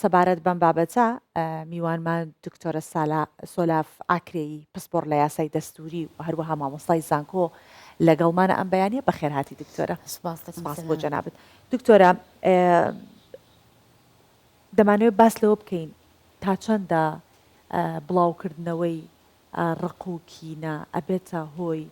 سەبارەت بەم بابەتە میوانمان دکتۆرە سۆلاف ئاکرێی پسپۆڕ لە یاسای دەستوری و هەروەها مامۆستای زانکۆ لەگەڵمانە ئەم بەیانیە بەخێرهاتی دکتۆرە. سپاس بۆ جەنابەت دکتۆرە. دەمانوێت باس لەوە بکەین تا چەندە بڵاوکردنەوەی ڕق و کینە ئەبێتە هۆی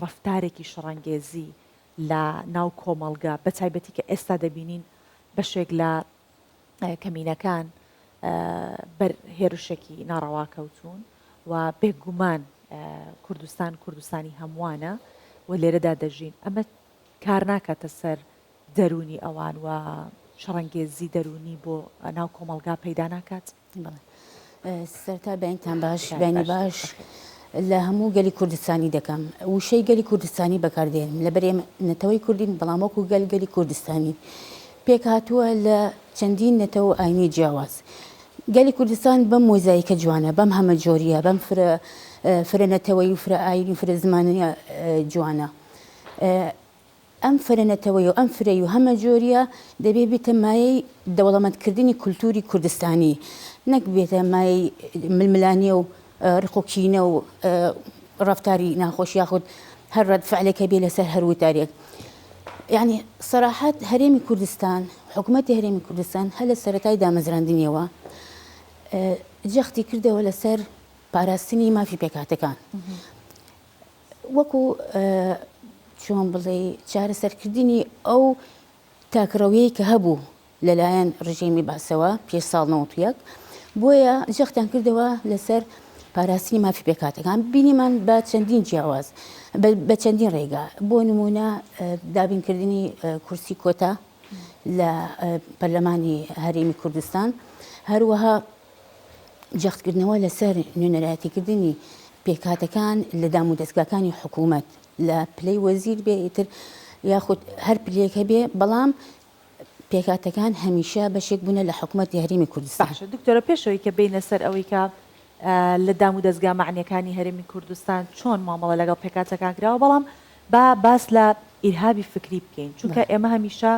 ڕەفتارێکی شەڕەنگێزی لە ناو کۆمەڵگا بە تایبەتی کە ئێستا دەبینین بەشێک لە کەمینەکان هێرشێکی ناڕەواکەوتون و بێگومان کوردستانی هەمووانە و لێرەدا دەژین. ئەمە کار ناکاتە سەر دەرونی ئەوان و شەڕەنگێزی دەرونی بۆ ناو کۆمەڵگا پەیدا ناکات. سەرتا بەینتان باش بینی باش لە هەموو گەلی کوردستانی دەکەم وشەی گەلی کوردستانی بەکاردێنم لە بەرێ نەتەوەی کوردین بەڵامۆک و گەلی کوردستانی پێک هاتووە لە چەندین نەتەوە ئاینی جیاواز. گەلی کوردستان بەم مۆزاییکە جوانە، بەم هەمە جۆریە، بەم فرە نەتەوەی و فرە ئاینی و فرە زمانە جوانە. ئەم فرە نەتەوەی و ئەم فرەی و هەمە جۆریە دەبێت بێتە مایەی دەوڵەمەندکردنی کولتوری کوردستانی، نەک بێتە مایەی ململانیە و ڕقوکینە و ڕەفتاری ناخۆش یاخود هەر ڕەدفعلێکە بێ لەسەر هەر وتارێک. يعني صراحة هەرێمی کوردستان حکوومەتی هەرێمی کوردستان هەر لە سەرەتای دامەزراندنیەوە جەختی کردەوە لەسەر پاراستنی مافی پێکهاتەکان وەکو چۆن بڵێ چارەسەرکردنی ئەو تاکڕەویەی کە هەبوو لەلایەن ڕژێمی باسەوە پێش ساڵ 91 بۆیە جەختیان کردەوە لەسەر پاراستنی مافی پێکهاتەکان. بینیمان بە چەندین جیاواز بە چەندین ڕێگا، بۆ نمونە دابینکردنی کورسی کۆتا لە پەرلەمانی هەرێمی کوردستان، هەروەها جەختکردنەوە لەسەر نوێنەرایەتیکردنی پێکهاتەکان لە دام و دەستگاکانی حکوومەت لە پلەی وەزیر بێ ئیتر یاخود هەر پلەیەکە بێ، بەڵام پێکهاتەکان هەمیشە بەشێک بوونە لە حکوومەتی هەرێمی کوردستان. دکتۆرە پێشەوەی کە بینە سەر ئەوەی کە لە دام و دەستگا معنیەکانی هەرێمی کوردستان چۆن مامەڵە لەگەڵ پێکهاتەکان کراوە، بەڵام باس لە ئیرهابی فکری بکەین، چونکە ئێمە هەمیشە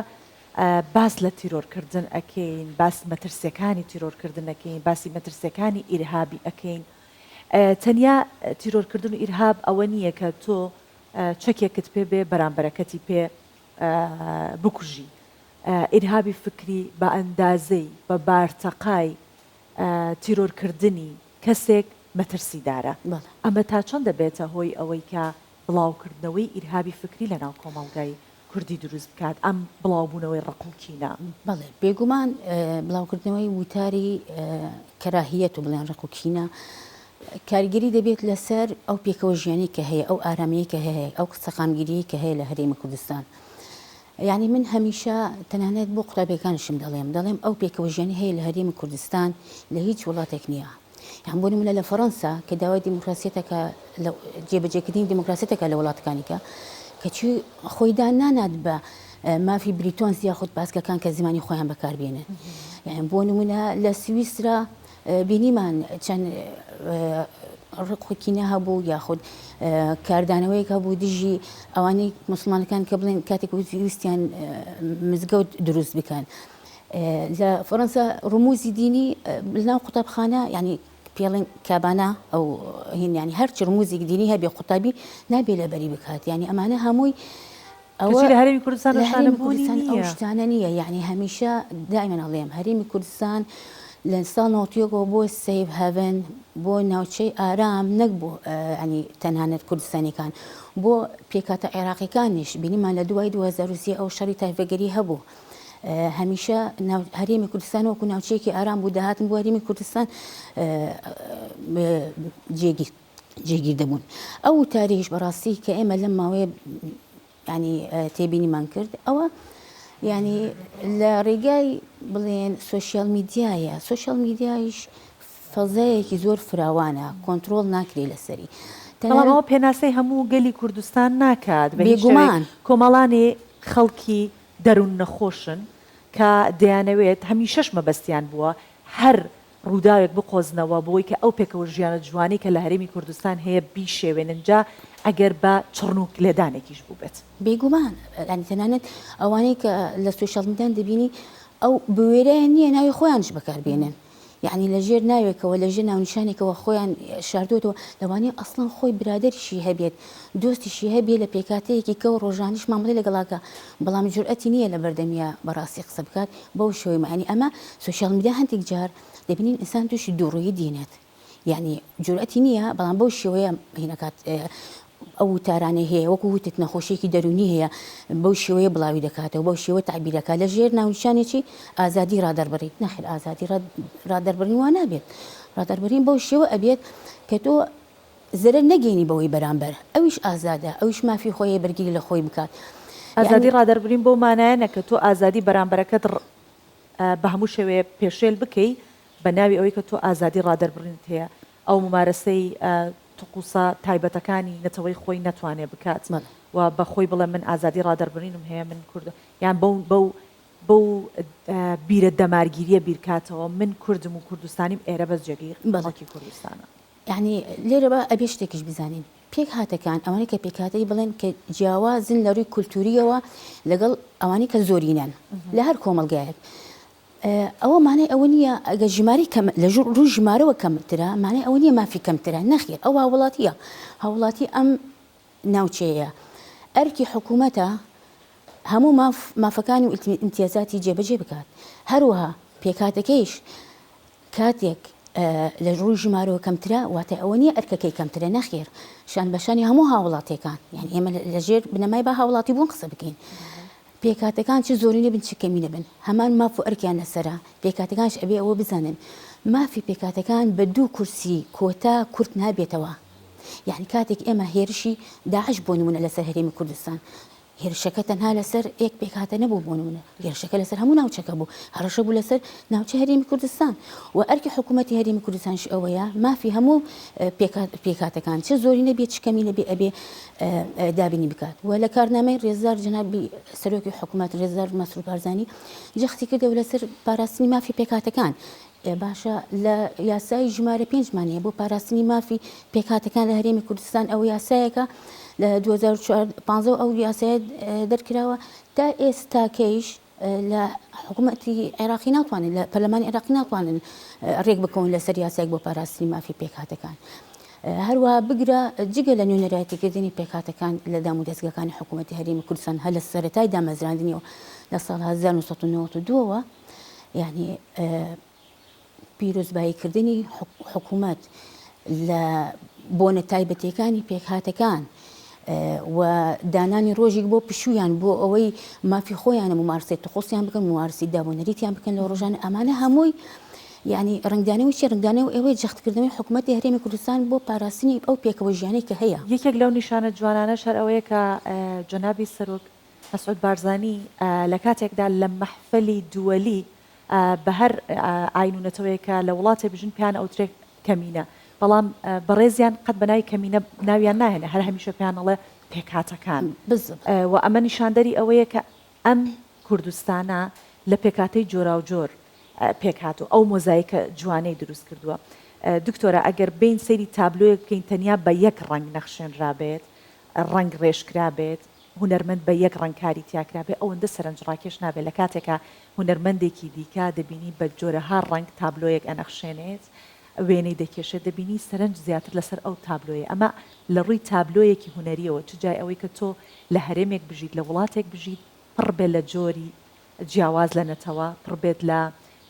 باس لە تیرۆرکردن ئەکەین، باس مەترسیەکانی تیرۆرکردن ئەکەین، باسی مەترسیەکانی ئیرهابی ئەکەین. تەنیا تیرۆرکردن و ئیرهاب ئەوە نییە کە تۆ چەکێکت پێ بێ بەرامبەرەکەتی پێ بکوژی. ئیرهابی فکری بە ئەندازەی بە بارتەقای تیرۆرکردنی کەسێک مەترسیدارە. ئەمە تا چەند دەبێتە هۆی ئەوەی کە بڵاوکردنەوەی ئیرهابی فکری لە ناو کۆمەڵگای کوردی دروست بکات، ئەم بڵاوبوونەوەی ڕقوکینە؟ بەڵێ بێگومان بڵاوکردنەوەی وتاری کەراهیەت و بڵێن ڕقوکینە کارگیری دەبێت لەسەر ئەو پێکەوە ژیانی کە هەیە، ئەو ئارامەیە کە هەیە، ئەو سەقامگیری کە هەیە لە هەرێمی کوردستان. یعنی من هەمیشە تەنانەت بۆ قوتابیەکانشم دەڵێم ئەو پێکەوە ژیانی هەیە لە هەرێمی کوردستان لە هیچ وڵاتێک نییە. یان بۆ نمونە لە فەڕەنسا کە داوای دیموکراسیەتەکە جێبەجێکردنی دیموکراسیەتەکە لە وڵاتەکانیکە کەچی خۆیدان نانات بە مافی بریتۆنس یاخود باسکەکان کە زمانی خۆیان بەکاربێنن. یان بۆ نمونە لە سویسرا بینیمان چەند ڕقوکینە هەبوو یاخود کاردانەوەیەک هەبوو دژی ئەوانەی مسلمانەکان کە بڵێن کاتێک ویستیان مزگەوت دروست بکەن. لە فەڕەنسا ڕموزی دینی لەناو قوتابخانە ینی پێڵێن کابانە ئەو هین ینی هەرچی ڕموزێک دینی هەبێ قوتابی نابێ لەبەری بکات. ینی ئەمانە هەمووی ئەوە لە هەرێمی کوردستان ئەو شتانە نییە. یعنی هەمیشە دائما ئەڵێم هەرێمی کوردستان لە ساڵ 91 بۆ سیف هەڤن بۆ ناوچەی ئارام نەک بۆ ینی تەنانەت کوردستانیەکان بۆ پێکاتە عێراقیەکانیش بینیمان لە دوای 2023 ئەو شەڕی تایبەتگەری هەبوو. هەمیشە هەرێمی کوردستان وەکو ناوچەیەکی ئارام بوو، داهاتن بۆ هەرێمی کوردستان جێگیر دەبوون. ئەو تاریخ بەڕاستی کە ئێمە لەم ماوەیە ینی تێبینیمان کرد ئەوە ینی لە ڕێگای بڵێن سوۆشیال میدیایە. سوۆشیال میدیایش فەزایەکی زۆر فراوانە، کۆنتترۆل ناکرێ لەسەری. بەڵامەوە پێناسەی هەموو گەلی کوردستان ناکات. بێگومان کۆمەڵانی خەڵکی دەروون نەخۆشن کە دەیانەوێت هەمیشەش مەبەستیان بووە هەر ڕووداوێک بقۆزنەوە بۆی کە ئەو پێکەوە ژیانە جوانی کە لە هەرێمی کوردستان هەیە بیشێوێننجا ئەگەر بە چڕنوک لێدانێکیش بوو بێت. بێگومان ینی تەنانەت ئەوانەی کە لە سوۆشیال میدیان دەبینی ئەو بوێرەیان نییە ناوی خۆیانش بەکاربێنن یعنی لە ژێر ناوێکەوە لە ژێر ناونیشانێکەوە خۆیان شاردوێتەوە لەوانەیە ئەسڵان خۆی برادریشی هەبێت دۆستیشی هەبێت لە پێکاتەیەکی کە و ڕۆژانیش مامەڵی لەگەڵاکە بەڵام جورئەتی نییە لە بەردەمیە بەڕاستی قسە بکات بەو شێوەی معنی ئەمە سوشیال میدیا هەندێک جار دەبینین ئینسان تووشی دووڕوویی دێنێت یعنی جورئەتی نییە بەڵام بەو شێوەیە هینەکات ئەو تارانەی هەیە وەکو وتت نەخۆشیێکی دەرونی هەیە بەو شێوەیە بڵاوی دەکاتەوە بەو شێوە تعبیرەکە لە ژێر ناونیشانێکی ئازادی ڕادەربڕی نەخیر ئازادی ڕادەربڕین وان نابێت ڕادەربڕین بەو شێوە ئەبێت کە تۆ زەرەر نەگەینی بەوەی بەرامبەر ئەویش ئازادە ئەویش مافی خۆی بەرگری لە خۆی بکات ئازادی ڕادەربڕین بۆ مانایە نەکە تۆ ئازادی بەرامبەرەکەت بە هەموو شێوەیە پێشێل بکەی بە ناوی ئەوەی کە تۆ ئازادی ڕادەربڕینت هەیە ئەو ممارەسەی توقوسا تایبەتەکانی نەتەوەی خۆی نەتوانێت بکات و بە خۆی بڵێ من ئازادی ڕادەربڕینم هەیە من کوردە یان بەو بیرە دەمارگیریە بیرکاتەوە من کوردم و کوردستانیم ئێرە بەس جێگیر بەڵکی کوردستانە یعنی لێرە بە ئەبێ شتێکیش بزانین پێک هاتەکان ئەوانەی کە پێکاتەی بڵێن کە جیاوازن لە ڕووی کولتوریەوە لەگەڵ ئەوانی کە زۆرینەن لە هەر کۆمەلگایەک ئەوە مانای ئەوە نییە ئەگە ژماری لە ڕووی ژمارەوە کەمترە مانای ئەوە نییە مافی کەمترە نەخێر ئەو هاوڵاتیە هاوڵاتی ئەم ناوچەیە ئەرکی حکوومەتە هەموو مافەکانی و ئیمتیازاتی جێبەجێ بکات هەروەها پێکاتەکەیش کاتێک لە ڕووی ژمارەوە کەمترە واتە ئەوە نییە ئەرکەکەی کەمترە نەخێر شان بەشانی هەموو هاوڵاتیەکان یعنی ئێمە لە ژێر بنەمای با هاوڵاتی بوون قسە بکەین پێکاتەکان چ زۆرینە بن چ کەمینە بن هەمان ماف و ئەرکیان لەسەرە پێکاتەکانش ئەبێ ئەوە بزانن مافی پێکاتەکان بە دوو کورسی کۆتا کورت نابێتەوە یعنی کاتێک ئێمە هێرشی داعش بۆ نمونە لەسەر هەرێمی کوردستان هێرشەکە تەنها لەسەر یەک پێکاتە نەبوو بۆ نمونە هێرشەکە لەسەر هەموو ناوچەکە بوو هەڕەشە بوو لەسەر ناوچە هەرێمی کوردستان و ئەرکی حکوومەتی هەرێمی کوردستانش ئەوەیە مافی هەموو پێکاتەکان چه زۆرینە بێت چ کەمینە بێ ئەبێ دابینی بکات و لە کارنامەی ڕێزدار جەنابی سەرۆکی حکوومەت ڕێزدار مەسعود بارزانی جەختی کردەوە لەسەر پاراستنی مافی پێکاتەکان باشە لە یاسای ژمارە 5مانەیە بۆ پاراستنی مافی پێکاتەکان لە هەرێمی کوردستان ئەو یاسایەکە لە 2015 ئەو یاسایە دەرکراوە تا ئێستاکەیش لە حکوومەتی عێراقی ناتوانن لە پەرلەمانی عێراقی ناتوانن ڕێک بکەون لەسەر یاسایەک بۆ پاراستنی مافی پێکاتەکان هەروەها بگرە جگە لە نوێنەرایەتیکردنی پێکاتەکان لە دام و دەستگاکانی حکوومەتی هەرێمی کوردستان هە لە سەرەتای دامەزراندنیەوە لە ساڵ 1992ەوە یعنی پیرۆزباییکردنی حکوومەت لە بۆنە تایبەتیەکانی پێکهاتەکان و دانانی ڕۆژێک بۆ پشویان بۆ ئەوەی مافی خۆیانە ممارسەی تخۆسیان بکەن ممارسی دابوونەریتیان بکەن لە ڕۆژانە ئەمانە هەمووی یعنی ڕنگدانەوەی چی ڕنگدانەوە ئەوەی جەختکردنەوەی حکوومەتی هەرێمی کوردستان بۆ پاراستنی ئەو پێکەوە ژیانەی کە هەیە یەکێک لەو نیشانە جوانانە شەر ئەوەیە کە جەنابی سەرۆک مەسعود بارزانی لە کاتێکدا لە مەحفەلی دووەلی بە هەر ئاینونەتەوەیەکە لە وڵاتی بژن پیان ئەوترێک کەمینە بەڵام بەڕێزیان قەت بەناوی کەمینە ناویان ناهێنە هەر هەمیشە پیانەڵێ پێکهاتەکان و ئەمە نیشاندەری ئەوەیە کە ئەم کوردستانە لە پێکاتەی جۆرا و جۆر پێکهات و ئەو مۆزاییکە جوانەی دروست کردووە دکتۆرە ئەگەر بین سەیری تابلۆیەک بکەین تەنیا بە یەک ڕنگ نەخشێنرا بێت ڕنگ ڕێژکرا بێت هونەرمەند بە یەک ڕنگکاری تیاکرابێ ئەوەندە سەرنجڕاکێش نابێت لە کاتێکە هونەرمەندێکی دیکە دەبینی بە جۆرەها ڕنگ تابلۆیەک ئەنەخشێنێت وێنەی دەکێشێت دەبینی سەرنج زیاتر لەسەر ئەو تابلۆیە ئەمە لە ڕووی تابلۆیەکی هونەریەوە چ جای ئەوەی کە تۆ لە هەرێمێک بژیت لە وڵاتێک بژیت پڕ بێت لە جۆری جیاواز لە نەتەوە پڕ بێت لە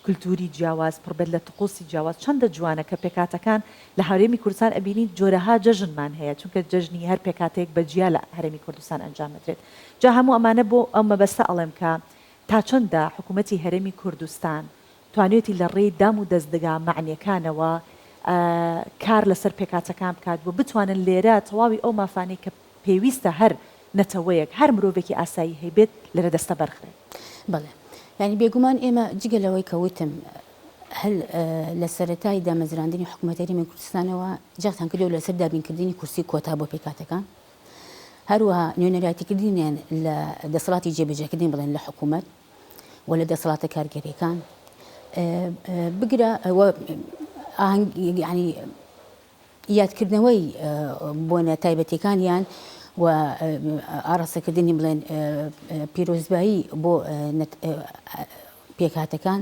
کولتوری جیاواز پڕ بێت لە تقوسی جیاواز چەندە جوانە کە پێکاتەکان لە هەرێمی کوردستان ئەبینیت جۆرەها جەژنمان هەیە چونکە جەژنی هەر پێکاتەیەک بەجیا لە هەرێمی کوردستان ئەنجامدرێت جا هەموو ئەمانە بۆ ئەو مەبەستە ئەڵێم کە تا چەندە حکوومەتی هەرێمی کوردستان توانێتی لە ڕێی دام و دەستدەگا معنیەکانەوە کار لەسەر پێکاتەکان بکات بۆ بتوانن لێرە تەواوی ئەو مافانەی کە پێویستە هەر نەتەوەیەک هەر مرۆڤێکی ئاسایی هەیبێت لەرە دەستە بەرخرێت بەڵێ ینی بێگومان ئێمە جگە لەوەی کەوتم هەل لە سەرەتای دامەزراندنی حکوومەتی هەرێمی کوردستانەوە جەختان کردو لەسەر دابینکردنی کورسی کۆتا بۆ پێکاتەکان هەروەها نوێنەرایەتیکردنیان لە دەسەڵاتی جێبەجێکردنی بڵێن لە حکوومەت و لە دەسەڵاتە کارگەریەکان بگرە ینی یادکردنەوەی بۆنە تایبەتیەکانیان و ئاڕاستەکردنی بڵێن پیرۆزبایی بۆ پێکهاتەکان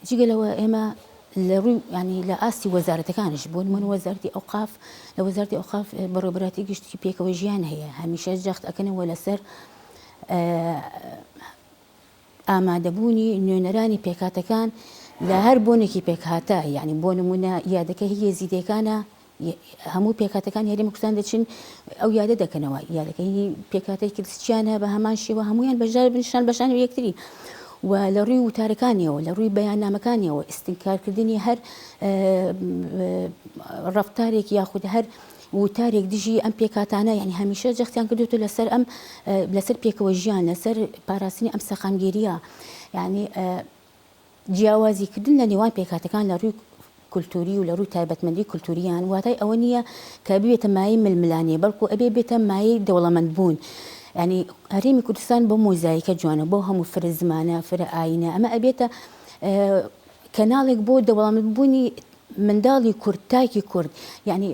جگەلەوە ئێمە لە ڕووی ینی لە ئاستی وەزارەتەکانش بۆ نمونە وەزارەتی ئەوقاف لە وەزارەتی ئەوقاف بەڕێوەبەراتی گشتی پێکەوە ژیان هەیە هەمیشە جەخت ئەکەنەوە لەسەر ئامادەبوونی نوێنەرانی پێکهاتەکان لە هەر بۆنێکی پێکهاتە یعنی بۆ نمونە یادەکە هی یێزیدەکانە هەموو پێکهاتەکان هێرێمی کوردستان دەچن ئەو یادە دەکەنەوە یادەکەی پێکهاتەی کردستیانە بە هەمان شێوە هەمویان بەشدار بنشان بەشان یەکتری و لە ڕووی وتارەکانیەوە لە ڕووی بەیاننامەکانیەوە ئستینکارکردنی هەر ڕەفتارێک یاخود هەر وتارێک دژی ئەم پێکاتانە یعنی هەمیشە جەختیان کردوتە لەسەر ئەم لەسەر پێکەوە ژیان لەسەر پاراستنی ئەم سەقامگیریە یعنی جیاوازیکردن لە نێوان پێکاتەکان لە ڕووی کولتوری و لە ڕووی تایبەتمەندی کولتوریان واتای ئەوە نییە کە بێتە مای ململانێ بەڵکو ئەبێ بێتە مایەی دەوڵەمەند بوون ینی هەرێمی کوردستان بۆ مۆزاییکە جوانە بۆ هەموو فرە زمانە فرە ئاینە ئەمە ئەبێتە کەناڵێک بۆ دەوڵەمەندبوونی منداڵی کورد تاکی کورد یعنی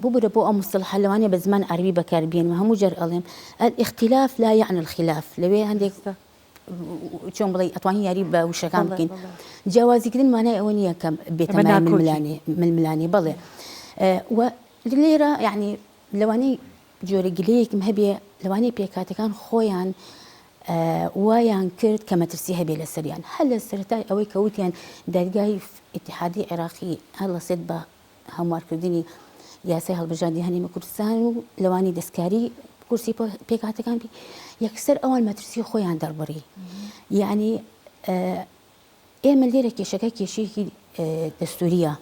ببرە بۆ ئەو مستەلحە لەوانەیە بە زمان عەربی بەکاربێنمە هەموو جەر ئەڵێم الاختلاف لا يعني الخلاف لەوێ هەندێک چۆن بڵێ ئەتوانی یاری بە وشەکان بکەین جیاوازیکردن مانای ئەوە نییە کە بێتە ململانی بڵێ و لێرە یعنی لەوانەی جۆرە گلەیەکم هەبێ لەوانەیە پێکاتەکان خۆیان وایان کرد کە مەترسی هەبێ لە سەریان هەر لە سەرەتای ئەوەی کەوتیان دەرگای ئیتیحادی عێراقی هەڵەسێت بە هەموارکردنی یاسای هەڵبژاردننی هەرێمی کوردستان و لەوانی دەستکاری کورسی پێکاتەکان بی یەکسەر ئەوان مەترسی خۆیان دەربڕی یعنی ئێمە لێرە کێشەکە کێشەیەکی دەستوریە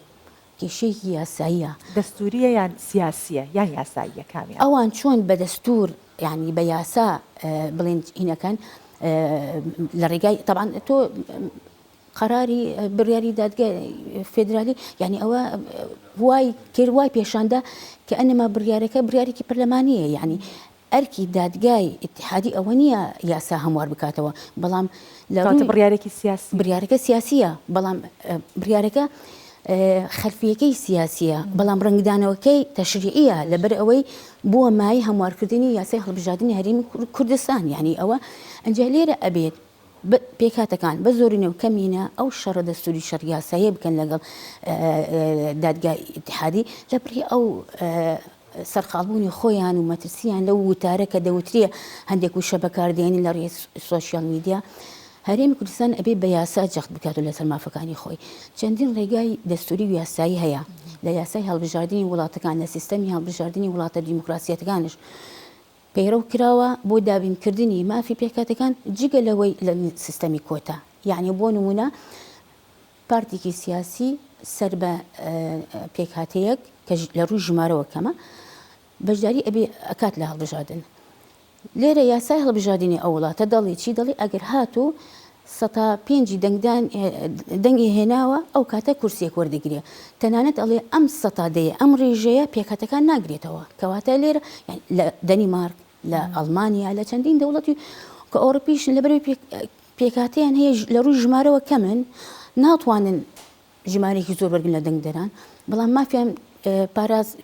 کێشەیەکی یاساییە دەستوریە یان سیاسیە یان یاساییە کامیان ئەوان چۆن بە دەستور یعنی بە یاسا بڵێن هینەکان لە ڕێگای طبعا تۆ قراری بڕیاری دادگای فێدرالی یعنی ئەوە وای کرد وای پێشاندا کە ئەنەما بڕیارەکە بڕیارێکی پەرلەمانیە یعنی ئەرکی دادگای ئیتیحادی ئەوە نییە یاسا هەموار بکاتەوە بەڵام لە بڕیارێکی سیاسی بڕیارەکە سیاسیە بەڵام بڕیارەکە خەلفیەکەی سیاسیە بەڵام ڕنگدانەوەکەی تەشریعیە لەبەر ئەوەی بووە مای هەموارکردنی یاسای هەڵبژاردننی هەرێمی کوردستان یعنی ئەوە ئەنجا لێرە ئەبێت پێکاتەکان بە زۆرینە و کەمینە ئەو شەڕە دەستوری شەڕ یاساییە بکەن لەگەڵ دادگای ئیتیحادی لەبری ئەو سەرقاڵبوونی خۆیان و مەترسیان لەو وتارە کە دەوتریە هەندێک وشە بەکاردێنی لە ڕێی سۆشیال میدیا هەرێمی کوردستان ئەبێ بە یاسا جەخت بکات و لەسەر مافەکانی خۆی چەندین ڕێگای دەستوری و یاسایی هەیە لە یاسای هەڵبژاردننی وڵاتەکان لە سیستەمی هەڵبژاردننی وڵاتە دیموکراسیەتەکانش پەیڕەو کراوە بۆ دابینکردنی مافی پێکاتەکان جگە لەوەی لە سیستەمی کۆتا یعنی بۆ نمونە پارتێکی سیاسی سەر بە پێکهاتەیەک کە لە ڕووی ژمارەوە کەمە بەشداری ئەبێ ئەکات لە هەڵبژاردن لێرە یاسای هەڵبژاردننی ئەو وڵاتە دەڵی چی دەڵی ئەگەر هاتوو 105 دەنگی هێناوە ئەو کاتە کورسێک وەردەگرێ تەنانەت ئەڵێ ئەم سەتادەیە ئەم ڕێژەیە پێکاتەکان ناگرێتەوە کەواتە لێرە لە دەنیمارک لە ئەڵمانیا لە چەندین دەوڵەتی کە ئەوڕۆپیشن لەبەرەوەی پێکاتیان هەیە لە ڕووی ژمارەوە کەمن ناتوانن ژمارێکی زۆر وەرگن لە دەنگدەران بەڵام مافیان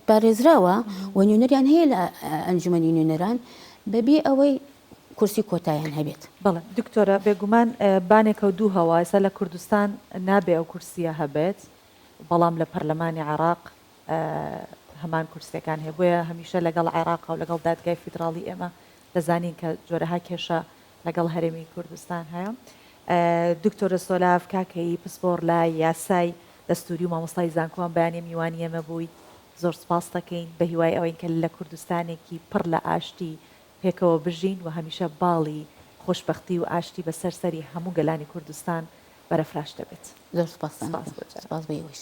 پارێزراوە و نوێنەریان هەیە لە ئەنجومەنی نوێنەران بەبێ ئەوەی کورسی کۆتاییان هەبێت بەڵێ دکتۆرە بێگومان بانێکە و دوو هەوا ئێستا لە کوردستان نابێ ئەو کورسیە هەبێت بەڵام لە پەرلەمانی عێراق هەمان کورسەکان هەیە بۆیە هەمیشە لەگەڵ عێراق و لەگەڵ دادگای فیدراڵی ئێمە دەزانین کە جۆرەها کێشە لەگەڵ هەرێمی کوردستان هەیە دکتۆرە سۆلاف کاکەی پسپۆر لای یاسای دەستوری و مامۆستای زانکۆوان بەیانی میوانی ئێمە بووی زۆر سپاس دەکەین بە هیوای ئەوەی کە لە کوردستانێکی پڕ لە ئاشتی پێکەوە بژین و هەمیشە باڵی خۆشببختی و ئاشتی بە سەرسەری هەموو گەلانی کوردستان بەرەفراش دەبێت زۆر سپاس بەیەوەش